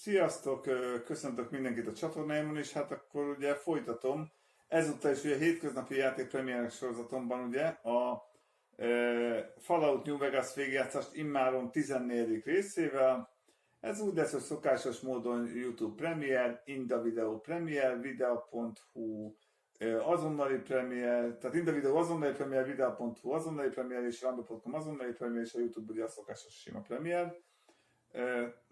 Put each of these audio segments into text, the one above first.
Sziasztok, köszöntök mindenkit a csatornámon, és hát akkor ugye folytatom. Ezúttal is ugye hétköznapi játék Pemierek sorozatomban ugye a Fallout New Vegas végigjátszást immáron 14. részével. Ez úgy lesz, hogy szokásos módon YouTube Premier, Inda Video Premier, video.hu azonnali Premier, tehát Inda Video azonnali Premier, video.hu azonnali Premier, és rando.com azonnali Premier, és a YouTube ugye a szokásos sima Premier.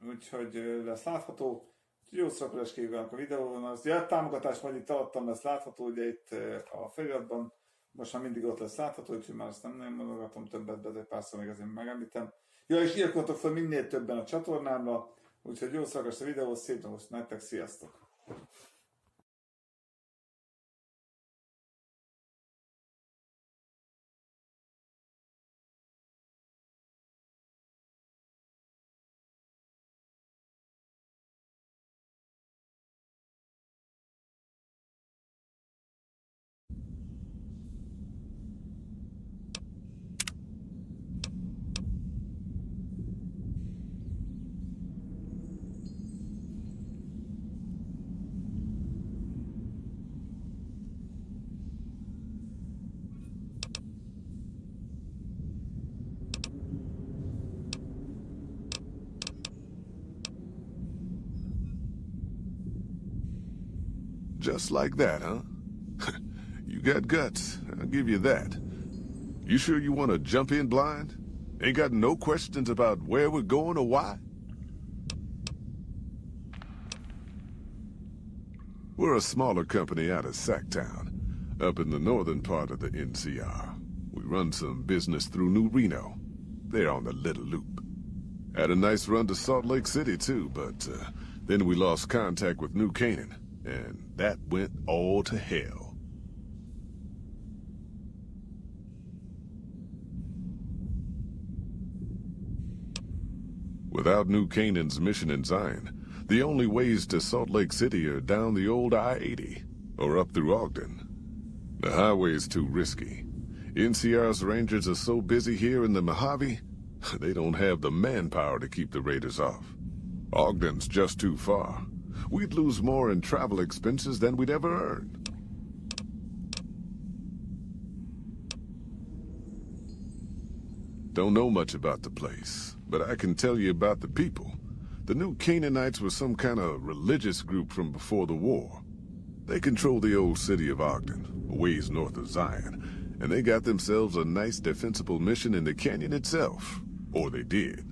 Úgyhogy lesz látható. Jó szórakozást kívánok a videón. Az a támogatás majd itt alattam lesz látható, ugye itt a feliratban. Most már mindig ott lesz látható, úgyhogy már azt nem nagyon mondogatom többet, de egy párszor még azért megemlítem. Ja, és írkodtok fel minél többen a csatornámra, úgyhogy jó szórakozást a videóhoz, szép napot nektek, sziasztok! Just like that, huh? You got guts, I'll give you that. You sure you want to jump in blind? Ain't got no questions about where we're going or why? We're a smaller company out of Sacktown, up in the northern part of the NCR. We run some business through New Reno. They're on the Little Loop. Had a nice run to Salt Lake City, too, but then we lost contact with New Canaan. And that went all to hell. Without New Canaan's mission in Zion, the only ways to Salt Lake City are down the old I-80, or up through Ogden. The highway's too risky. NCR's rangers are so busy here in the Mojave, they don't have the manpower to keep the raiders off. Ogden's just too far. We'd lose more in travel expenses than we'd ever earn. Don't know much about the place, but I can tell you about the people. The New Canaanites were some kind of religious group from before the war. They control the old city of Ogden, a ways north of Zion, and they got themselves a nice defensible mission in the canyon itself. Or they did.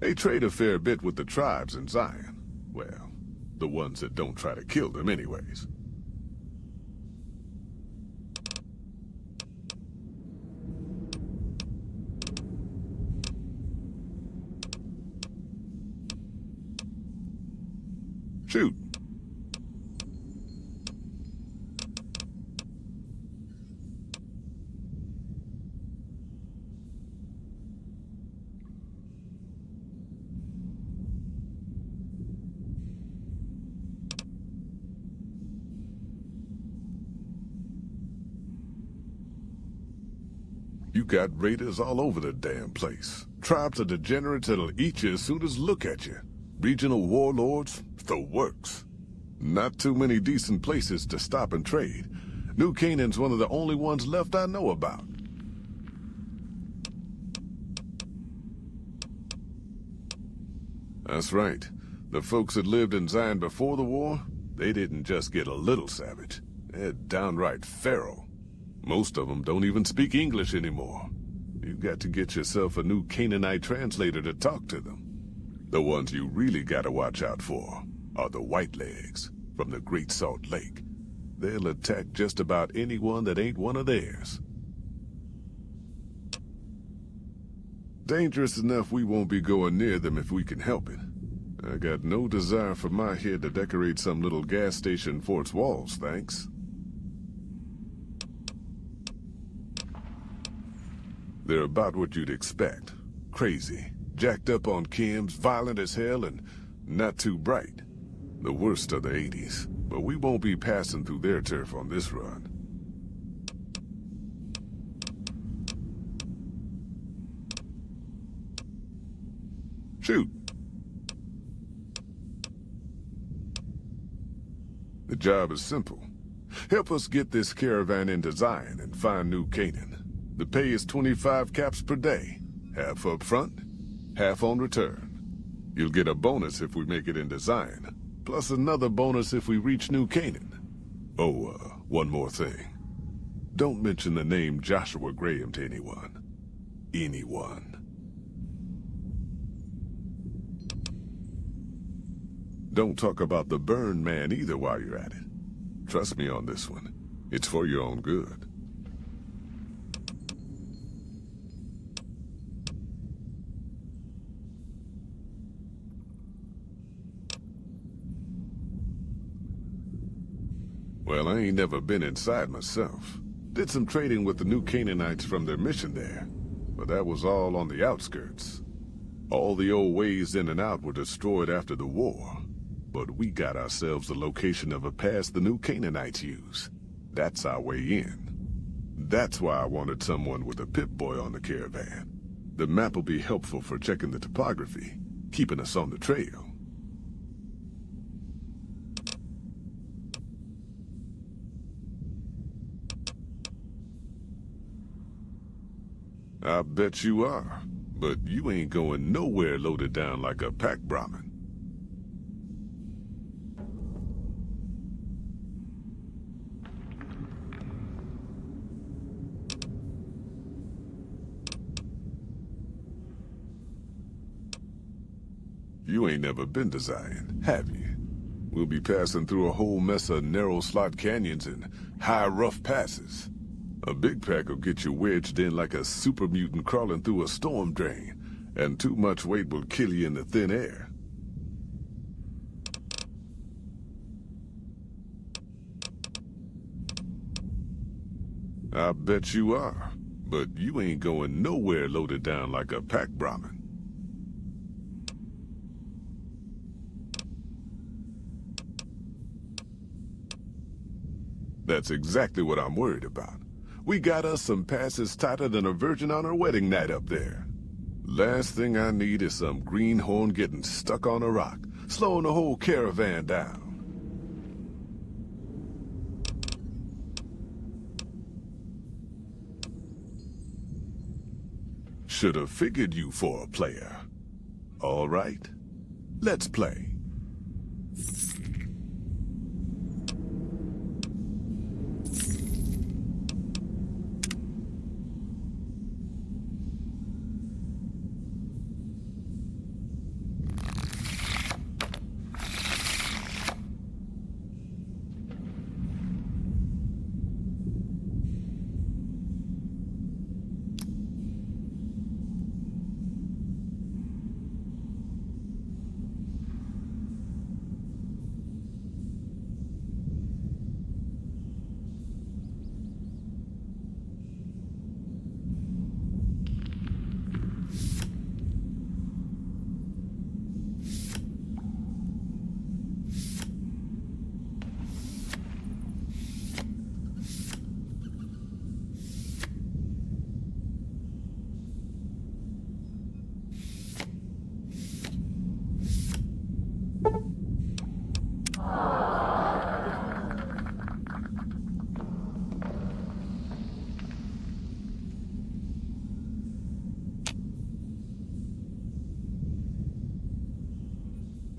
They trade a fair bit with the tribes in Zion. Well, the ones that don't try to kill them anyways. Shoot. You got raiders all over the damn place. Tribes of degenerates that'll eat you as soon as look at you. Regional warlords, the works. Not too many decent places to stop and trade. New Canaan's one of the only ones left I know about. That's right. The folks that lived in Zion before the war, they didn't just get a little savage. They're downright feral. Most of them don't even speak English anymore. You've got to get yourself a new Canaanite translator to talk to them. The ones you really gotta watch out for are the Whitelegs from the Great Salt Lake. They'll attack just about anyone that ain't one of theirs. Dangerous enough we won't be going near them if we can help it. I got no desire for my head to decorate some little gas station fort's walls, thanks. They're about what you'd expect. Crazy, jacked up on chems, violent as hell, and not too bright. The worst of the 80s, but we won't be passing through their turf on this run. Shoot. The job is simple. Help us get this caravan into Zion and find New Canaan. The pay is 25 caps per day. Half up front, half on return. You'll get a bonus if we make it into Zion, plus another bonus if we reach New Canaan. Oh, one more thing. Don't mention the name Joshua Graham to anyone. Anyone. Don't talk about the burn man either while you're at it. Trust me on this one. It's for your own good. Well, I ain't never been inside myself. Did some trading with the New Canaanites from their mission there, but that was all on the outskirts. All the old ways in and out were destroyed after the war, but we got ourselves the location of a pass the New Canaanites use. That's our way in. That's why I wanted someone with a Pip-Boy on the caravan. The map will be helpful for checking the topography, keeping us on the trail. I bet you are, but you ain't going nowhere loaded down like a pack Brahmin. You ain't never been to Zion, have you? We'll be passing through a whole mess of narrow slot canyons and high rough passes. A big pack will get you wedged in like a super mutant crawling through a storm drain, and too much weight will kill you in the thin air. I bet you are, but you ain't going nowhere loaded down like a pack Brahmin. That's exactly what I'm worried about. We got us some passes tighter than a virgin on her wedding night up there. Last thing I need is some greenhorn getting stuck on a rock, slowing the whole caravan down. Should have figured you for a player. All right, let's play.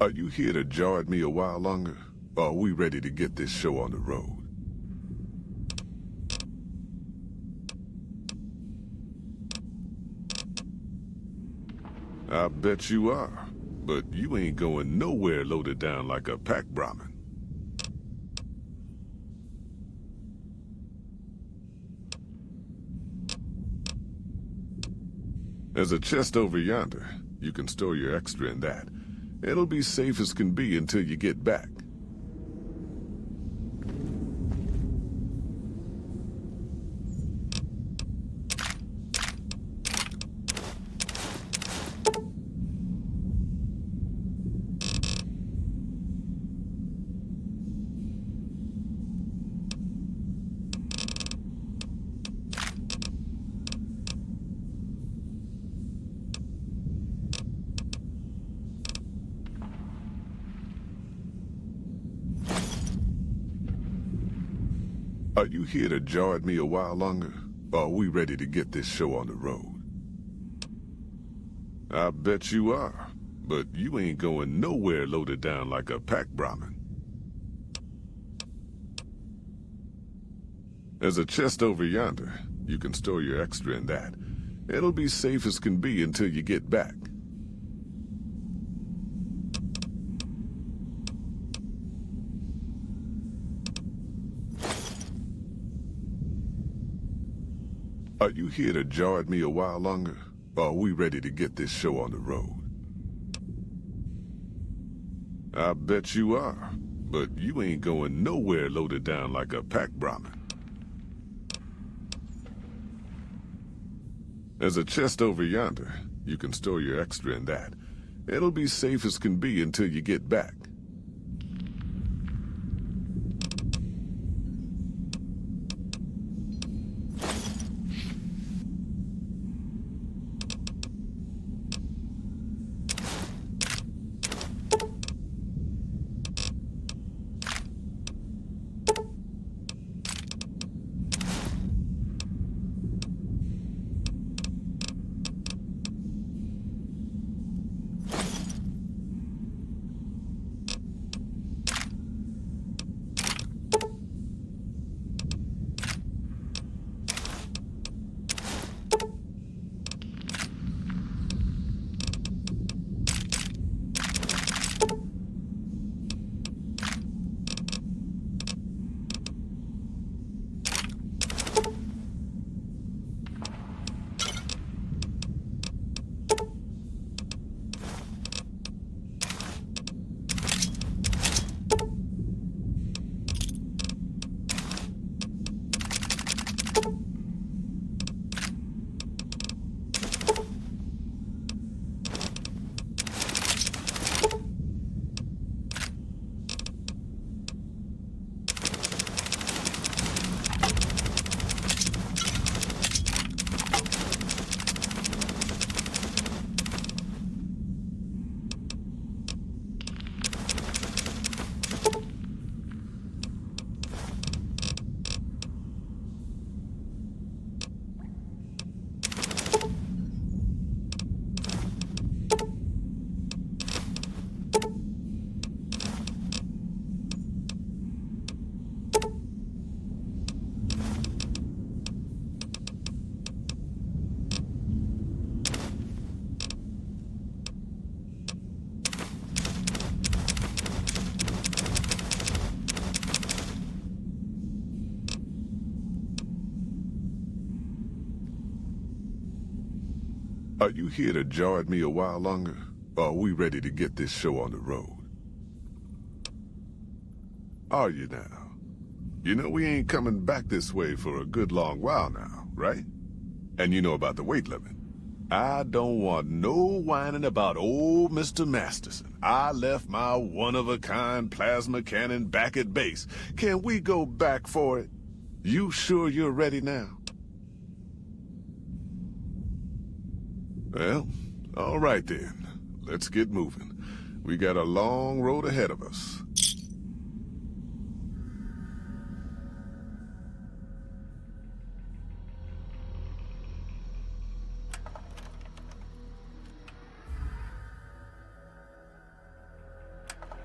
Are you here to jaw at me a while longer? Or are we ready to get this show on the road? I bet you are, but you ain't going nowhere loaded down like a pack Brahmin. There's a chest over yonder. You can store your extra in that. It'll be safe as can be until you get back. Are you here to jaw at me a while longer? Or are we ready to get this show on the road? I bet you are, but you ain't going nowhere loaded down like a pack Brahmin. There's a chest over yonder. You can store your extra in that. It'll be safe as can be until you get back. Are you here to jaw at me a while longer? Or are we ready to get this show on the road? I bet you are, but you ain't going nowhere loaded down like a pack Brahmin. There's a chest over yonder. You can store your extra in that. It'll be safe as can be until you get back. Are you here to jaw at me a while longer? Or are we ready to get this show on the road? Are you now? You know we ain't coming back this way for a good long while now, right? And you know about the weight limit. I don't want no whining about old Mr. Masterson. I left my one-of-a-kind plasma cannon back at base. Can we go back for it? You sure you're ready now? Well, all right then. Let's get moving. We got a long road ahead of us.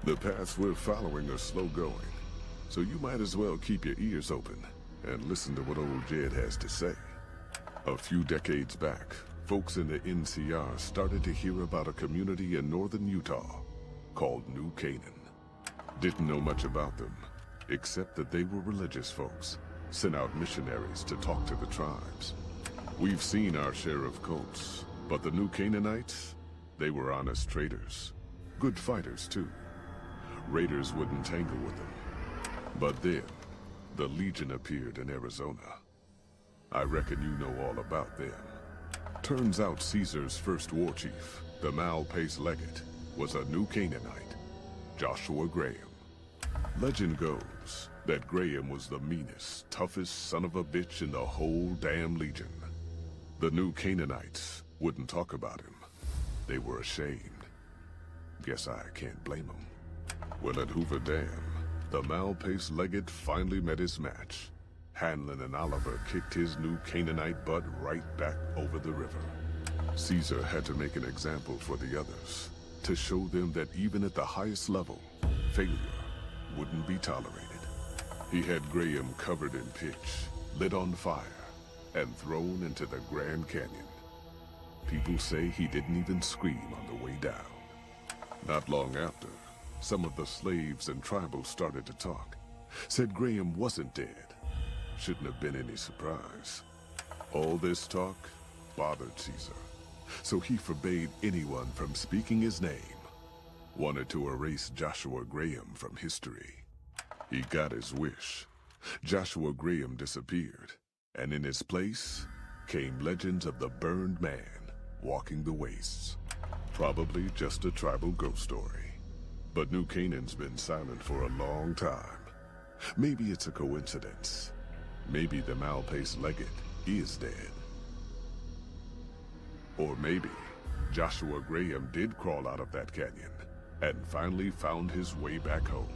The paths we're following are slow going, so you might as well keep your ears open and listen to what old Jed has to say. A few decades back, folks in the NCR started to hear about a community in northern Utah called New Canaan. Didn't know much about them, except that they were religious folks, sent out missionaries to talk to the tribes. We've seen our share of cults, but the New Canaanites, they were honest traders. Good fighters, too. Raiders wouldn't tangle with them. But then, the Legion appeared in Arizona. I reckon you know all about them. Turns out Caesar's first war chief, the Malpace Legate, was a New Canaanite, Joshua Graham. Legend goes that Graham was the meanest, toughest son of a bitch in the whole damn Legion. The New Canaanites wouldn't talk about him. They were ashamed. Guess I can't blame them. Well, at Hoover Dam, the Malpace Legate finally met his match. Hanlon and Oliver kicked his new Canaanite butt right back over the river. Caesar had to make an example for the others, to show them that even at the highest level, failure wouldn't be tolerated. He had Graham covered in pitch, lit on fire, and thrown into the Grand Canyon. People say he didn't even scream on the way down. Not long after, some of the slaves and tribals started to talk. Said Graham wasn't dead. Shouldn't have been any surprise. All this talk bothered Caesar, so he forbade anyone from speaking his name. Wanted to erase Joshua Graham from history. He got his wish. Joshua Graham disappeared, and in his place came legends of the burned man walking the wastes. Probably just a tribal ghost story. But New Canaan's been silent for a long time. Maybe it's a coincidence. Maybe the mal-paced legate is dead. Or maybe Joshua Graham did crawl out of that canyon and finally found his way back home.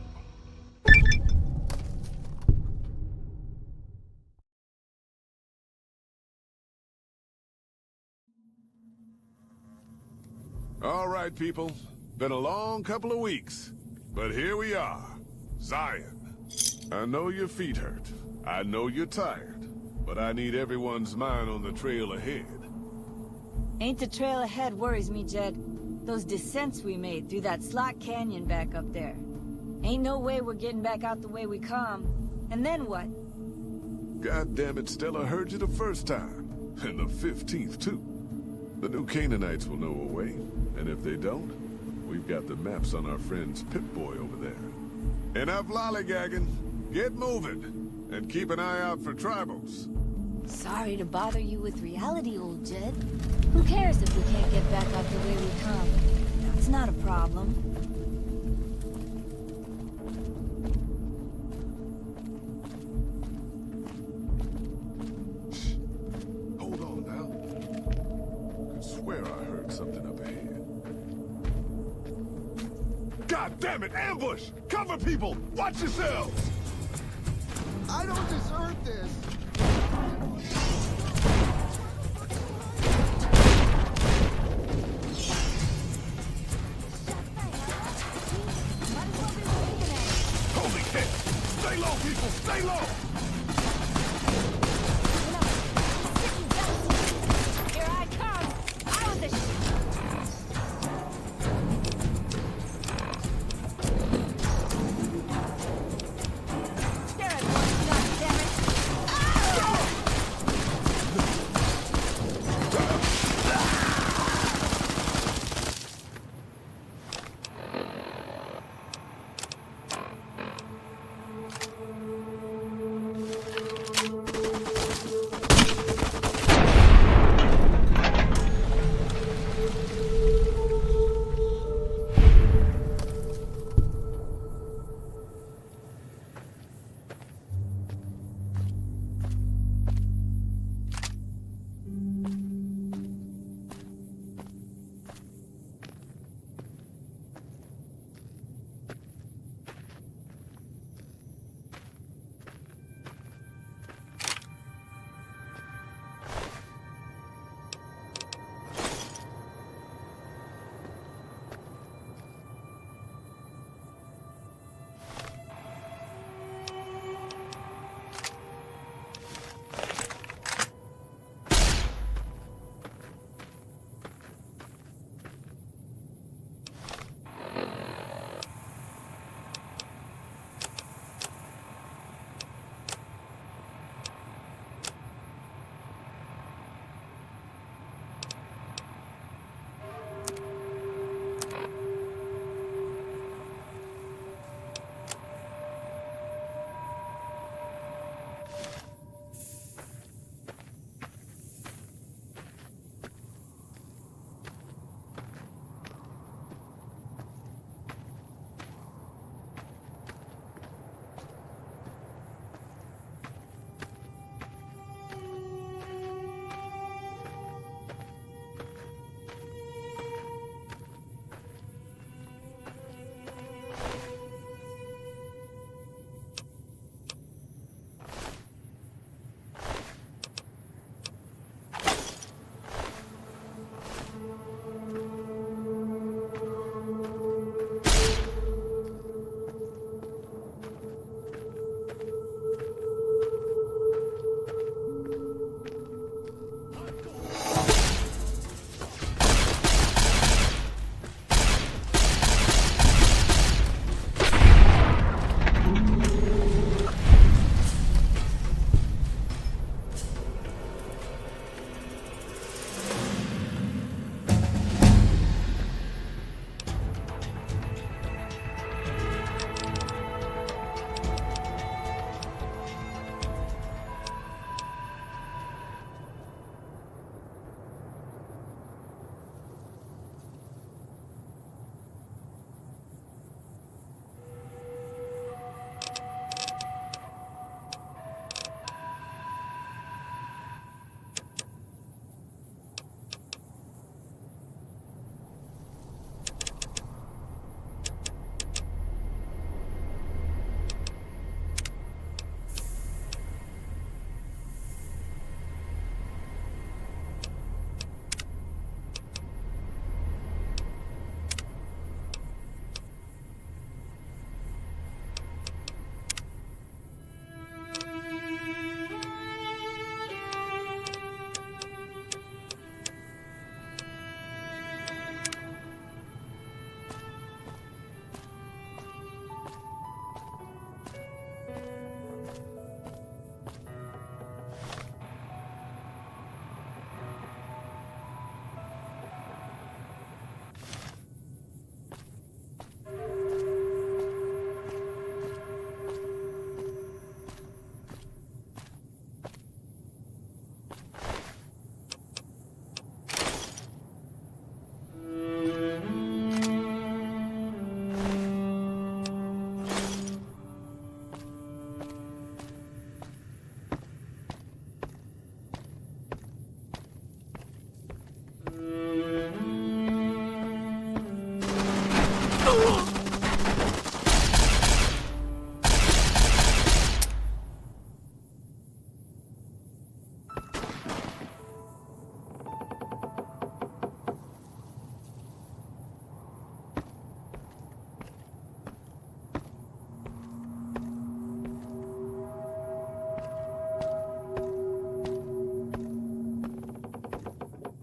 All right, people. Been a long couple of weeks, but here we are. Zion. I know your feet hurt. I know you're tired, but I need everyone's mind on the trail ahead. Ain't the trail ahead worries me, Jed. Those descents we made through that slot canyon back up there. Ain't no way we're getting back out the way we come. And then what? God damn it, Stella heard you the first time. And the 15th, too. The new Canaanites will know a way. And if they don't, we've got the maps on our friend's Pip-Boy over there. Enough lollygagging. Get moving. And keep an eye out for tribals. Sorry to bother you with reality, old Jed. Who cares if we can't get back out the way we come? That's not a problem. Shh. Hold on now. Could swear I heard something up ahead. God damn it! Ambush! Cover people! Watch yourselves! I don't deserve this! Holy shit! Stay low, people! Stay low! Here I come! I was a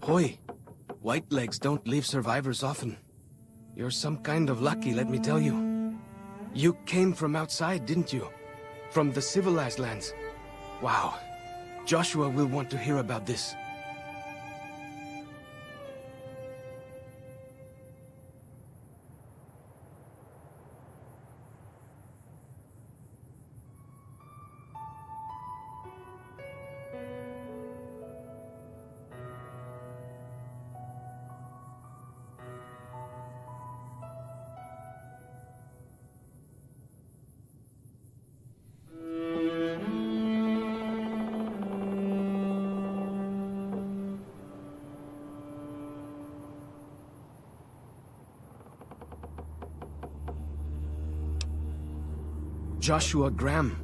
Hoi, white legs don't leave survivors often. You're some kind of lucky, let me tell you. You came from outside, didn't you? From the civilized lands. Wow. Joshua will want to hear about this. Joshua Graham.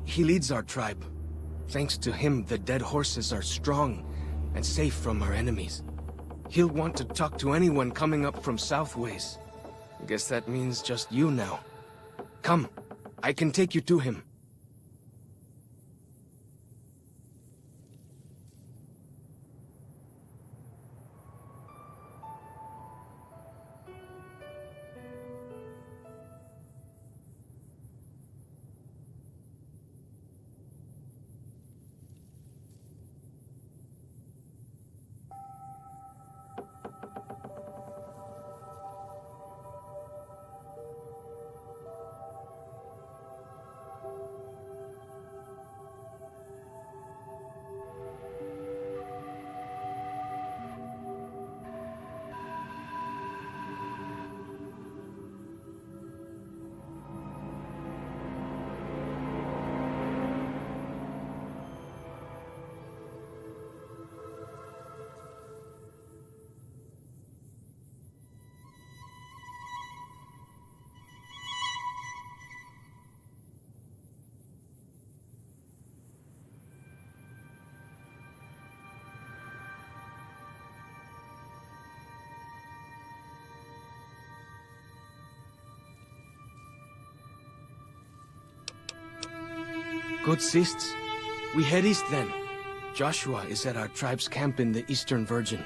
He leads our tribe. Thanks to him, the dead horses are strong and safe from our enemies. He'll want to talk to anyone coming up from Southways. Guess that means just you now. Come, I can take you to him. Good sists. We head east then. Joshua is at our tribe's camp in the Eastern Virgin.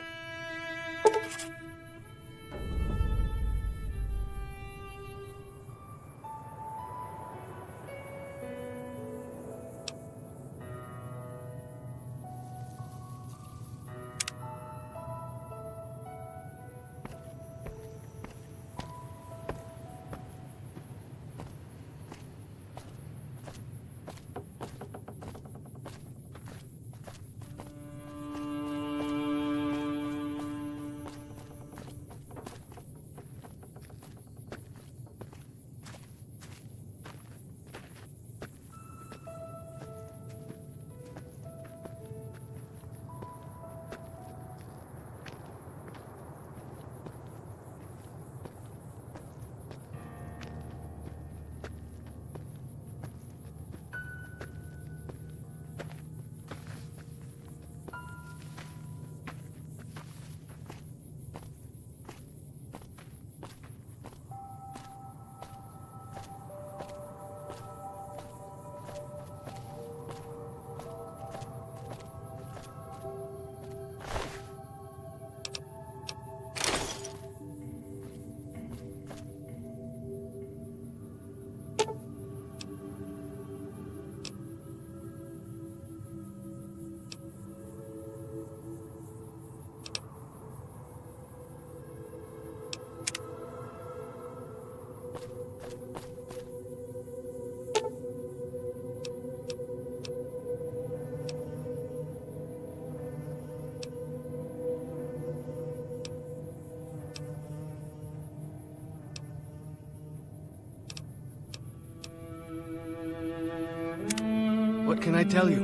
What can I tell you?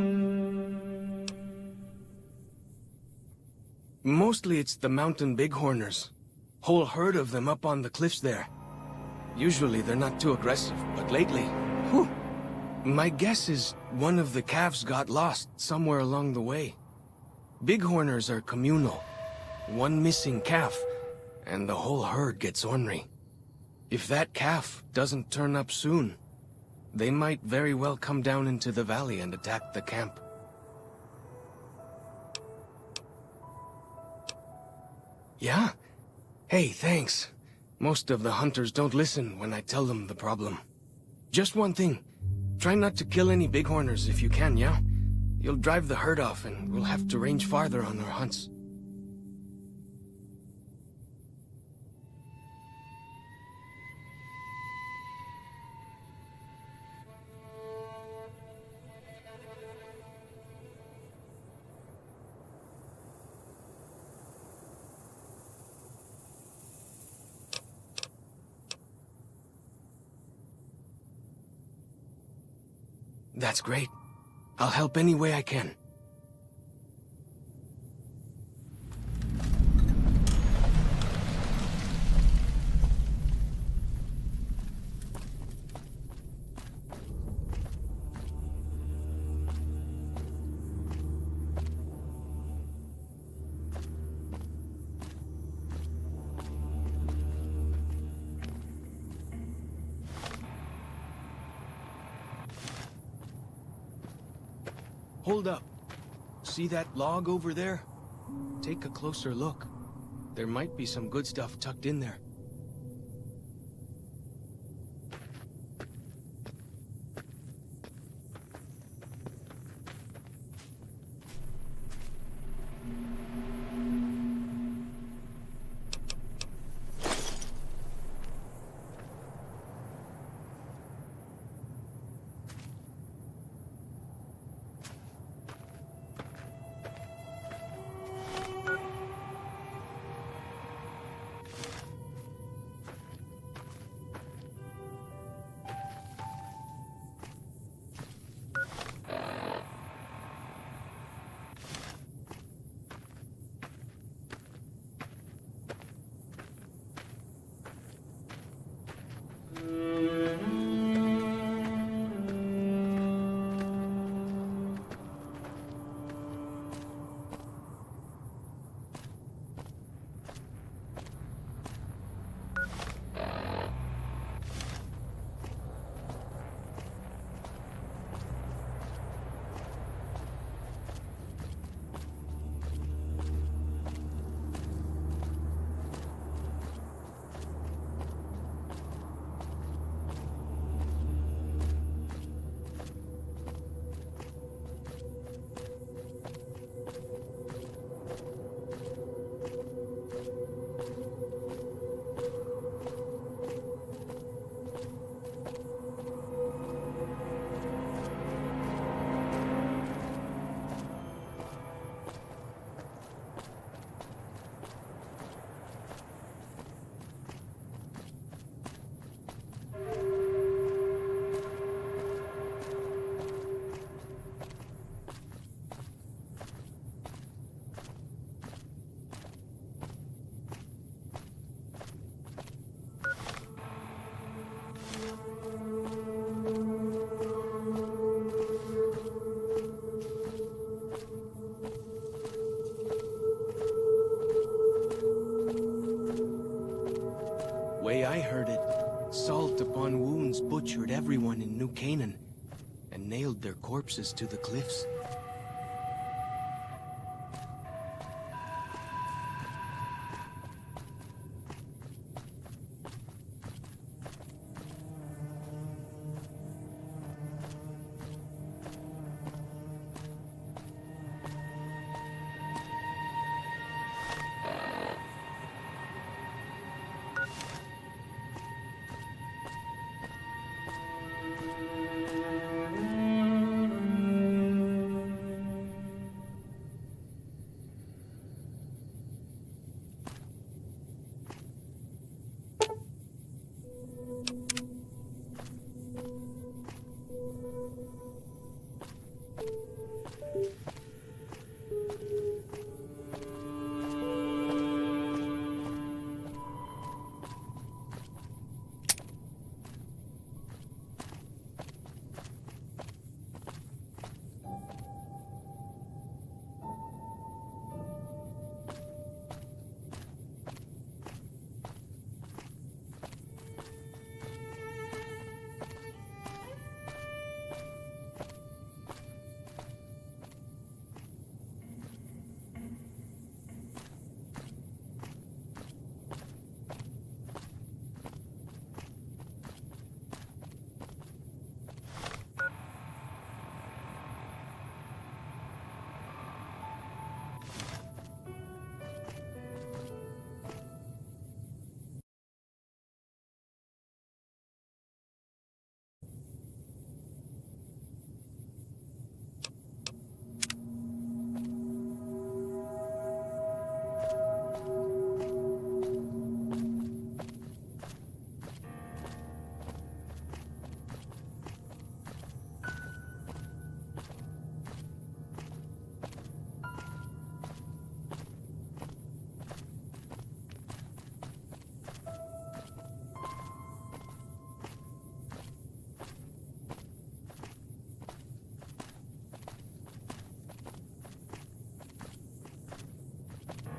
Mostly it's the mountain bighorners. Whole herd of them up on the cliffs there. Usually they're not too aggressive, but lately, whew. My guess is one of the calves got lost somewhere along the way. Bighorners are communal. One missing calf, and the whole herd gets ornery. If that calf doesn't turn up soon, they might very well come down into the valley and attack the camp. Yeah? Hey, thanks. Most of the hunters don't listen when I tell them the problem. Just one thing. Try not to kill any bighorners if you can, yeah? You'll drive the herd off and we'll have to range farther on our hunts. That's great. I'll help any way I can. Hold up. See that log over there? Take a closer look. There might be some good stuff tucked in there. Way I heard it, salt upon wounds butchered everyone in New Canaan and nailed their corpses to the cliffs.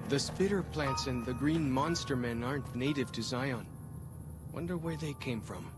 The spitter plants and the green monster men aren't native to Zion. Wonder where they came from.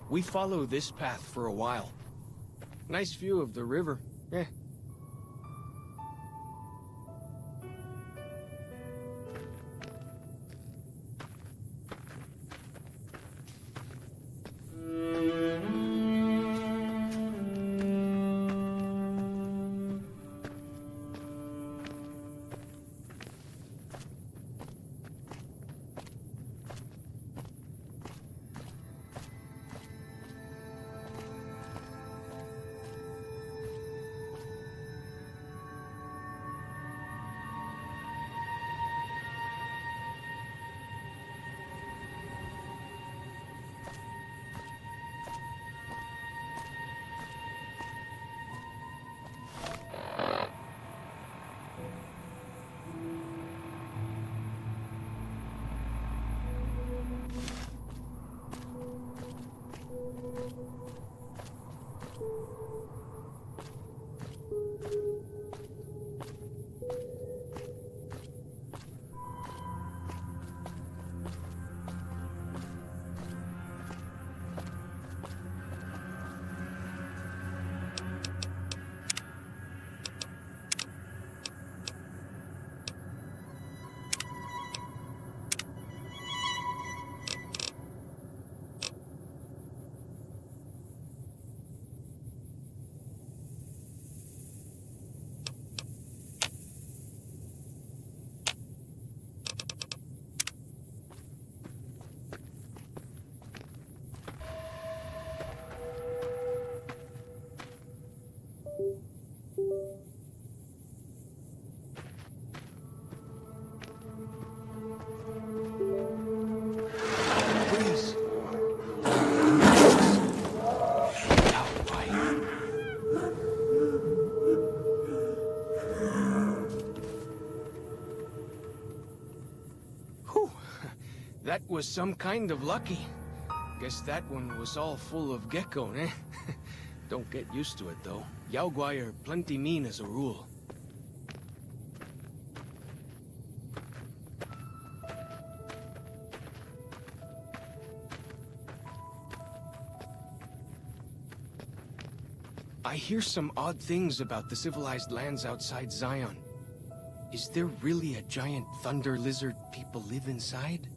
We follow this path for a while. Nice view of the river. Eh. Please. Whew. That was some kind of lucky. Guess that one was all full of gecko, eh? Don't get used to it, though. Yaoguai are plenty mean as a rule. I hear some odd things about the civilized lands outside Zion. Is there really a giant thunder lizard people live inside?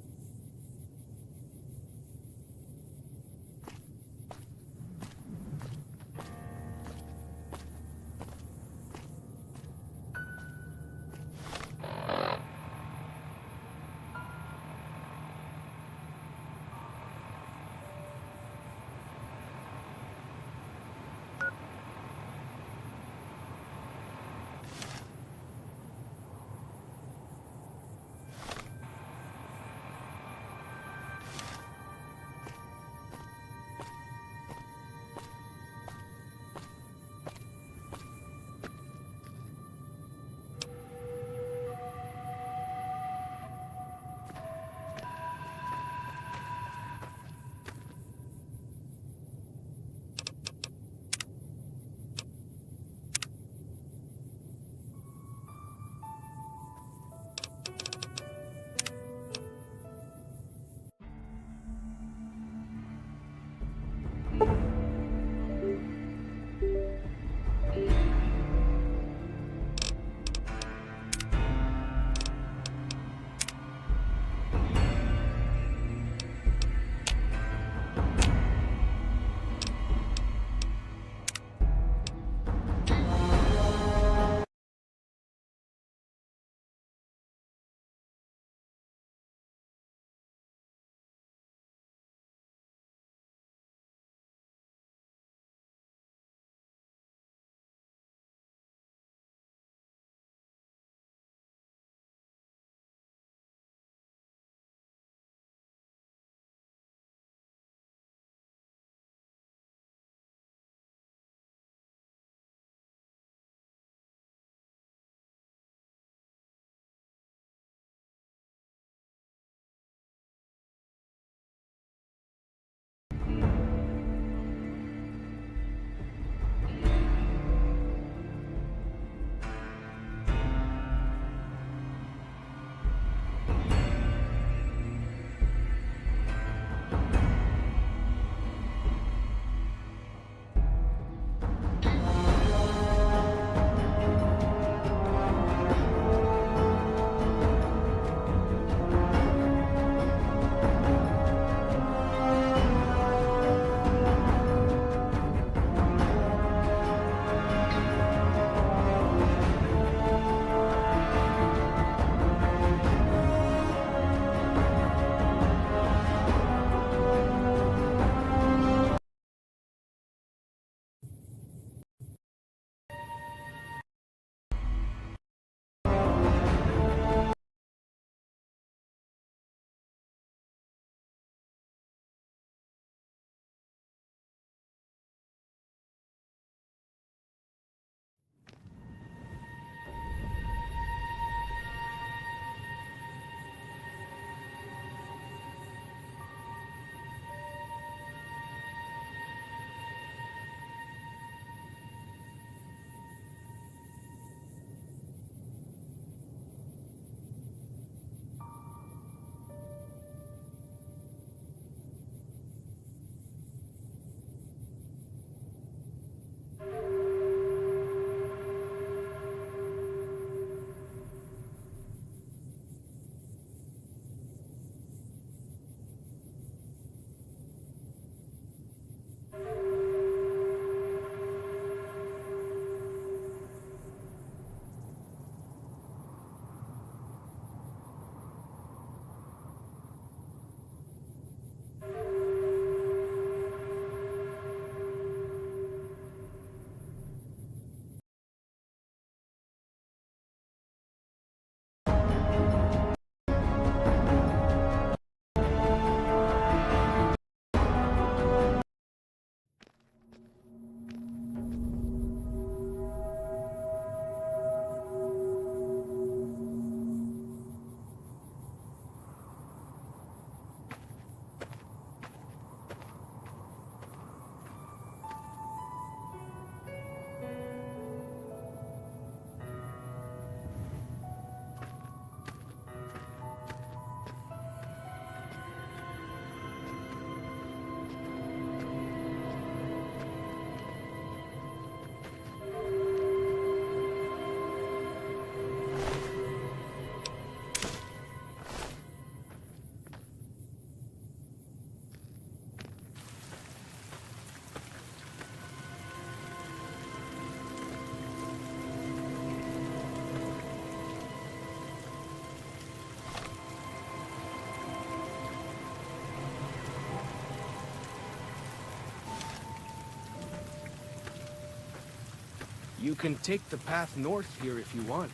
You can take the path north here if you want,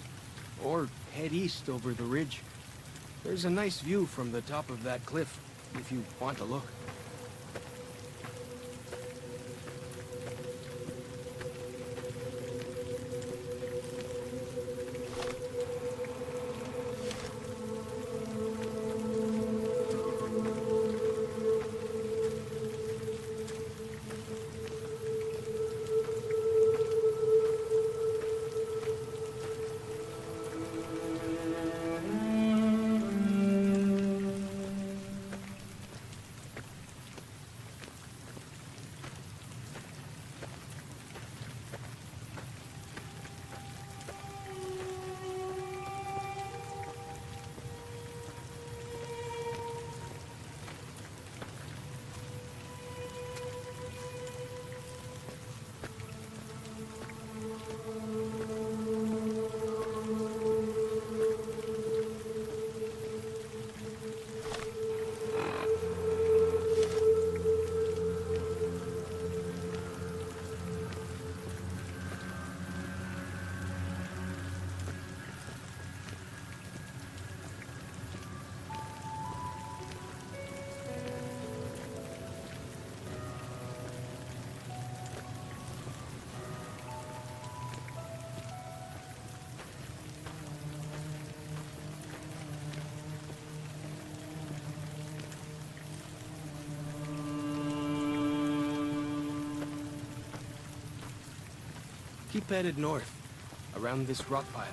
or head east over the ridge. There's a nice view from the top of that cliff, if you want to look. Keep headed north, around this rock pile.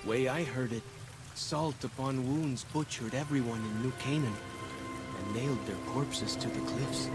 Way I heard it, salt upon wounds butchered everyone in New Canaan, and nailed their corpses to the cliffs.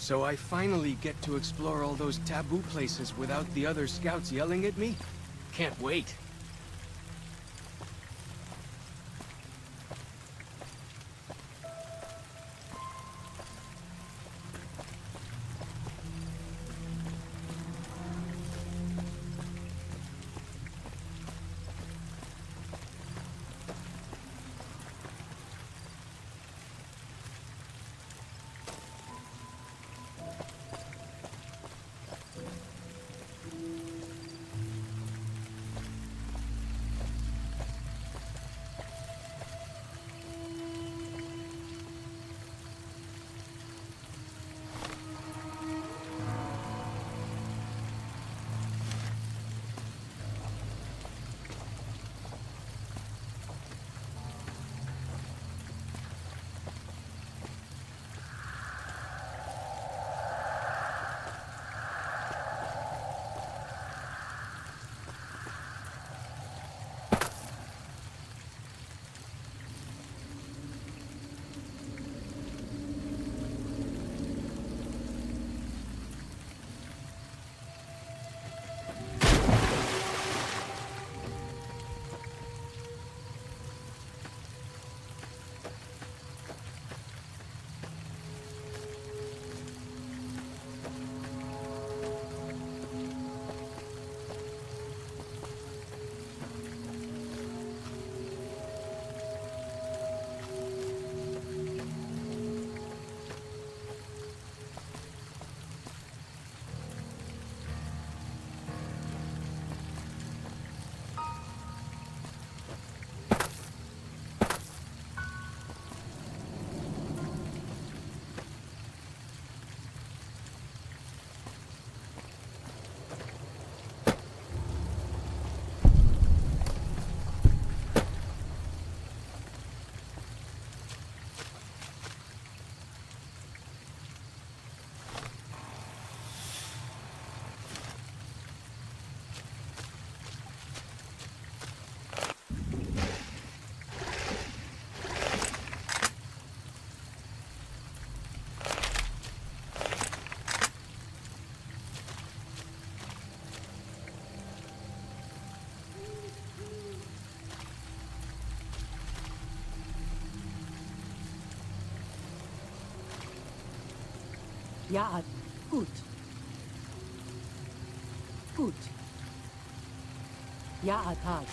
So I finally get to explore all those taboo places without the other scouts yelling at me? Can't wait. Ja, gut. Gut. Ja, Tag.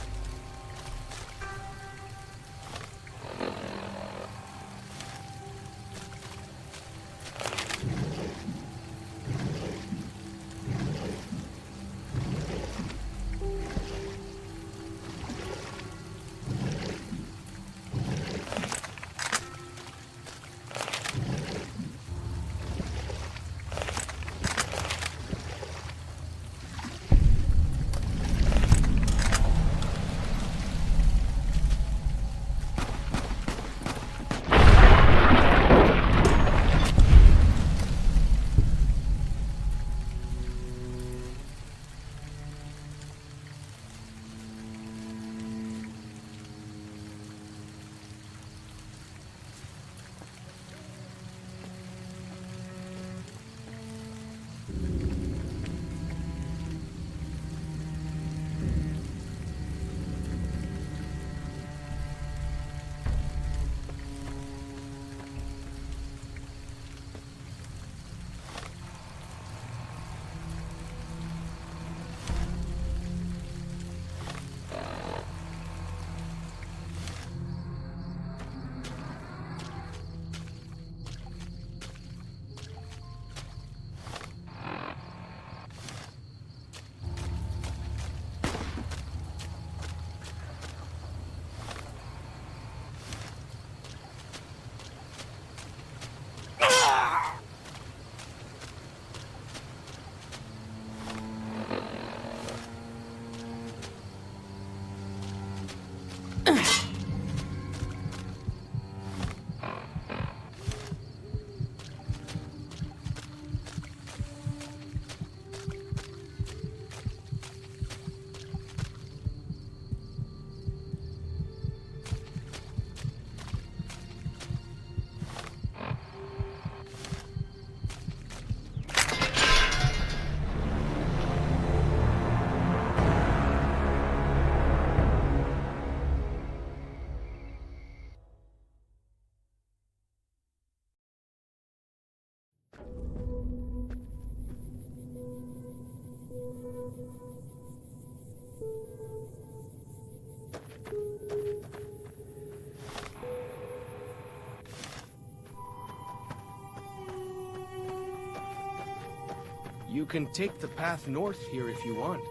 You can take the path north here if you want,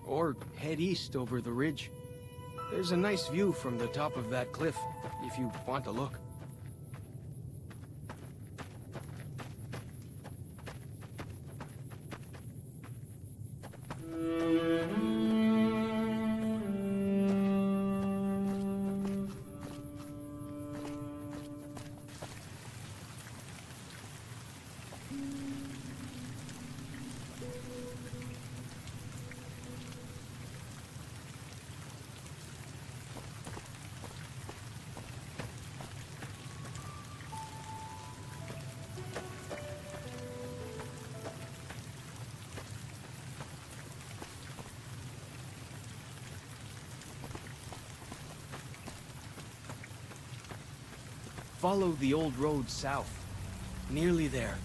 or head east over the ridge. There's a nice view from the top of that cliff, if you want to look. Follow the old road south. Nearly there.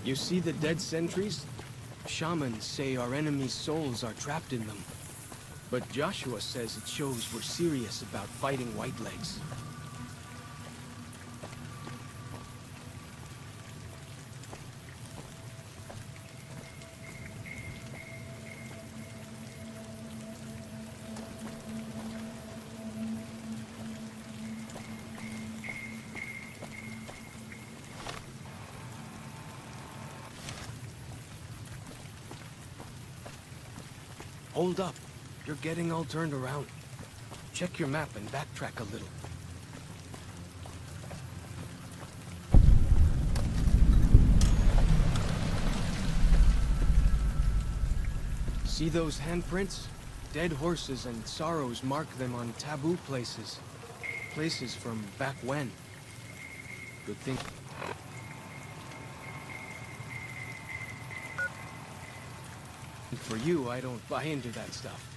You see the dead sentries? Shamans say our enemies' souls are trapped in them. But Joshua says it shows we're serious about fighting Whitelegs. Hold up. You're getting all turned around. Check your map and backtrack a little. See those handprints? Dead horses and sorrows mark them on taboo places. Places from back when. Good thing. For you, I don't buy into that stuff.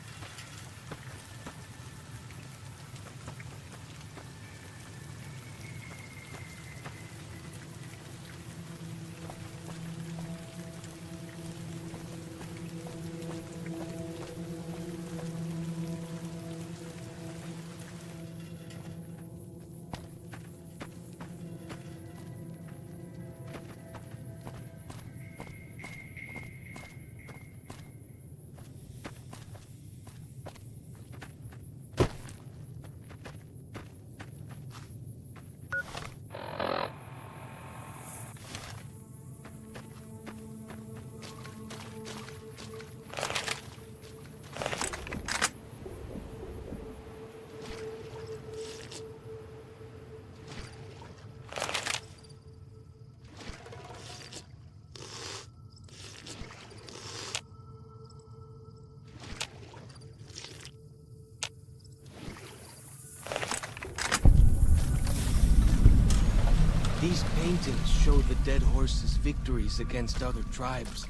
These paintings show the dead horses' victories against other tribes.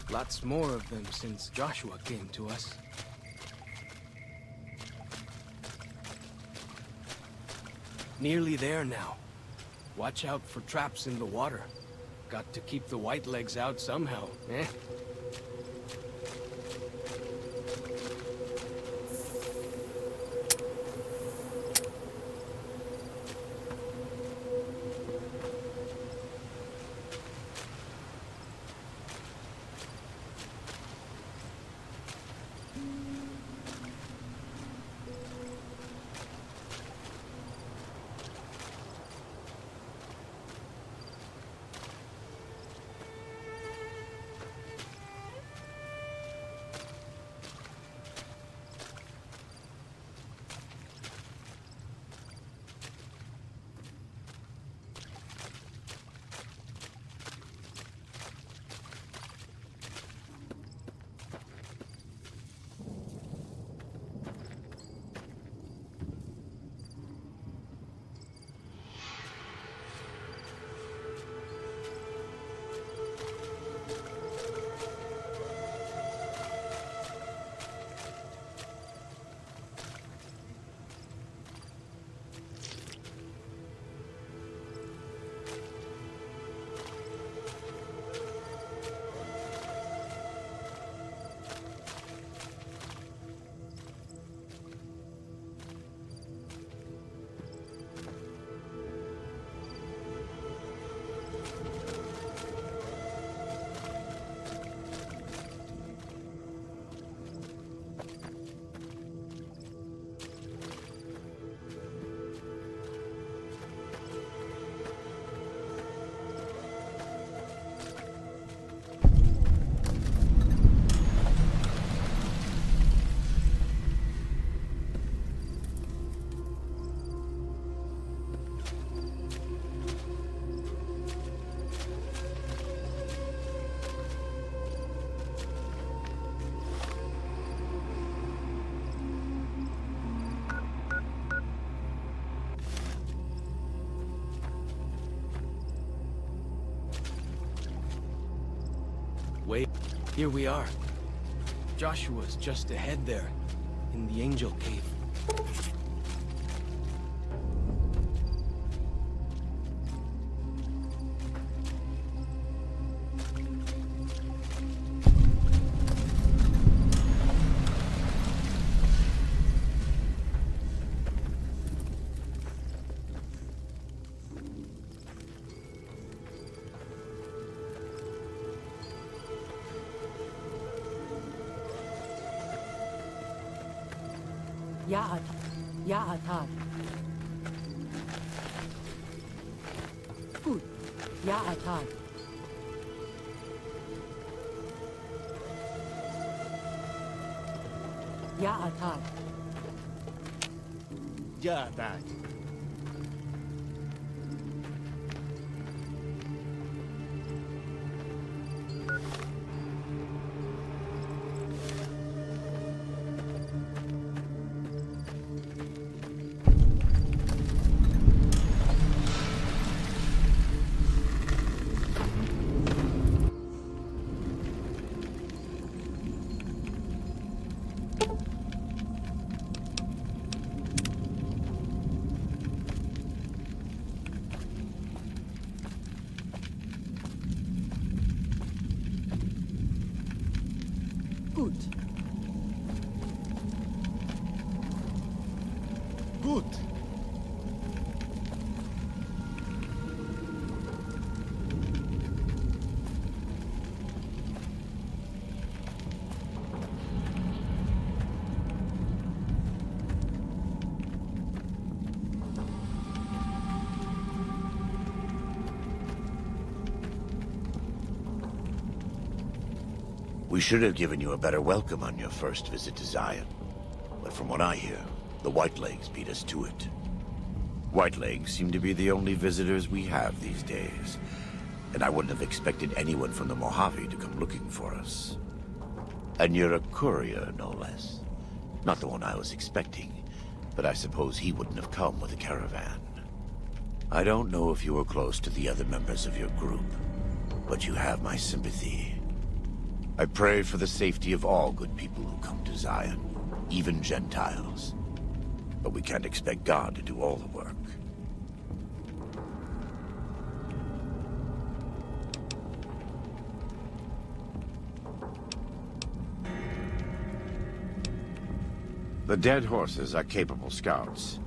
Lots more of them since Joshua came to us. Nearly there now. Watch out for traps in the water. Got to keep the Whitelegs out somehow, eh? Wait, here we are. Joshua's just ahead there, in the Angel Cave. Játék. Gut. Játék. Játék. Játék. Gut. Gut. We should have given you a better welcome on your first visit to Zion. But from what I hear, the Whitelegs beat us to it. Whitelegs seem to be the only visitors we have these days. And I wouldn't have expected anyone from the Mojave to come looking for us. And you're a courier, no less. Not the one I was expecting, but I suppose he wouldn't have come with a caravan. I don't know if you were close to the other members of your group, but you have my sympathy. I pray for the safety of all good people who come to Zion, even Gentiles. But we can't expect God to do all the work. The dead horses are capable scouts.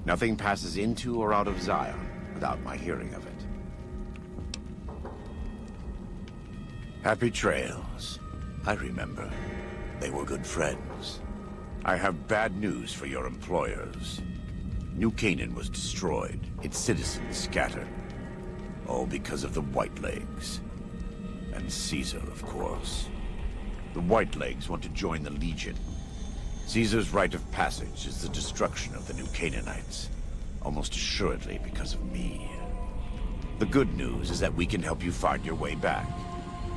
Nothing passes into or out of Zion without my hearing of it. Happy trails. I remember. They were good friends. I have bad news for your employers. New Canaan was destroyed, its citizens scattered. All because of the Whitelegs. And Caesar, of course. The Whitelegs want to join the Legion. Caesar's rite of passage is the destruction of the New Canaanites. Almost assuredly because of me. The good news is that we can help you find your way back.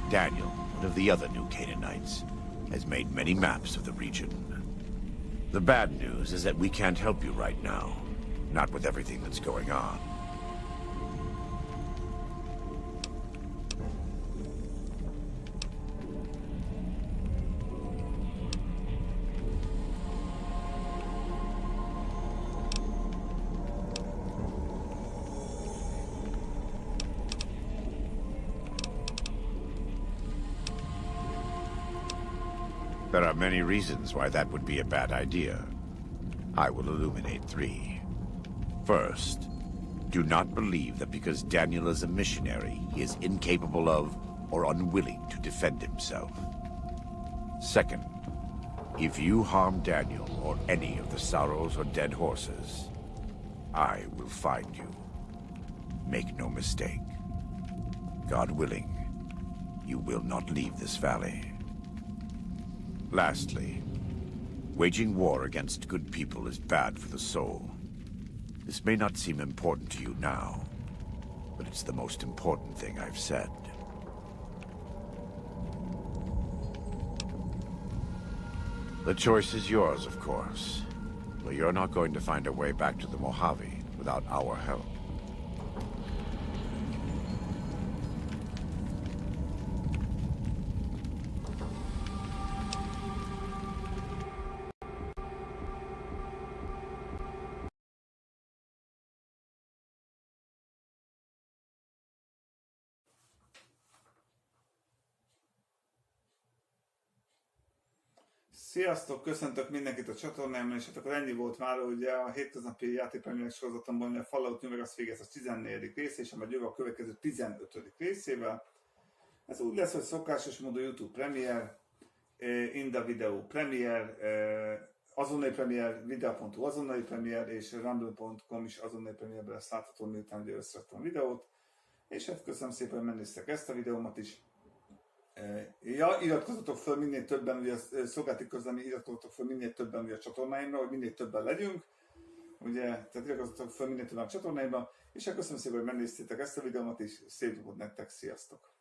Daniel, one of the other New Canaanites, has made many maps of the region. The bad news is that we can't help you right now. Not with everything that's going on. There are many reasons why that would be a bad idea. I will illuminate 3. First, do not believe that because Daniel is a missionary, he is incapable of or unwilling to defend himself. Second, if you harm Daniel or any of the sorrows or dead horses, I will find you. Make no mistake. God willing, you will not leave this valley. Lastly, waging war against good people is bad for the soul. This may not seem important to you now, but it's the most important thing I've said. The choice is yours, of course, but you're not going to find a way back to the Mojave without our help. Sziasztok, köszöntök mindenkit a csatornámon, és hát akkor ennyi volt már ugye a hétköznapi játékpremiérek sorozatomban, a Fallout New Vegas végigjátszás 14. része, és majd jövő a következő 15. részével. Ez úgy lesz, hogy szokásos módon YouTube Premier, in the video Premier, azonnali Premier, video.hu azonnali Premier, és rumble.com is azonnali Premierben lesz látható, miután ugye összeraktam a videót. És hát köszönöm szépen, hogy megnéztek ezt a videómat is. Ja, iratkozzatok föl minél többen, ugye szolgálati közlemi, iratkozzatok föl minél többen ugye a csatornáimra, hogy minél többen legyünk. Ugye, tehát iratkozzatok föl minél többen a csatornáimra, és hát köszönöm szépen, hogy megnéztétek ezt a videómat is, szép napot nektek, sziasztok!